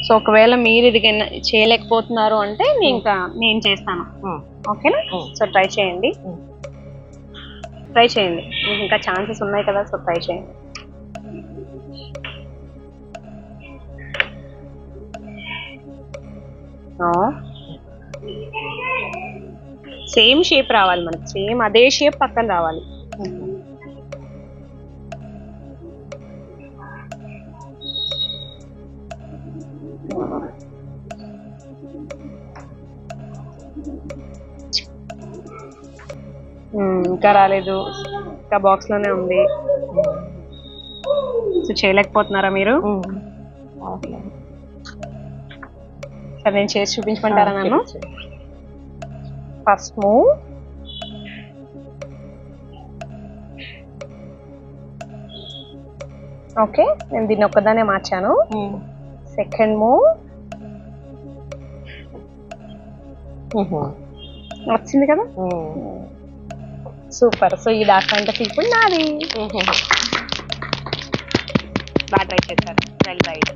So ఒకవేళ మీరు ఇది చేయలేకపోతున్నారు అంటే నేను చేస్తాను. ఓకేనా? సో ట్రై చేయండి, మీకు ఇంకా ఛాన్సెస్ ఉన్నాయి కదా, సో ట్రై చేయండి. సేమ్ షేప్ రావాలి మనకి, సేమ్ అదే షేప్ పక్కన రావాలి. ఇంకా రాలేదు, ఇంకా బాక్స్ లోనే ఉంది. సో చేయలేకపోతున్నారా మీరు? సరే నేను చేసి చూపించమంటారా నన్ను? ఫస్ట్ మూవ్ ఓకే, నేను దీన్ని ఒక్కదానే మార్చాను. సెకండ్ మూవ్ వచ్చింది కదా, సూపర్. సో ఈ డార్క్ ఫ్యాంటసీ ఇప్పుడు నాది. బాగా ట్రై చేశారు, వెల్ రైట్.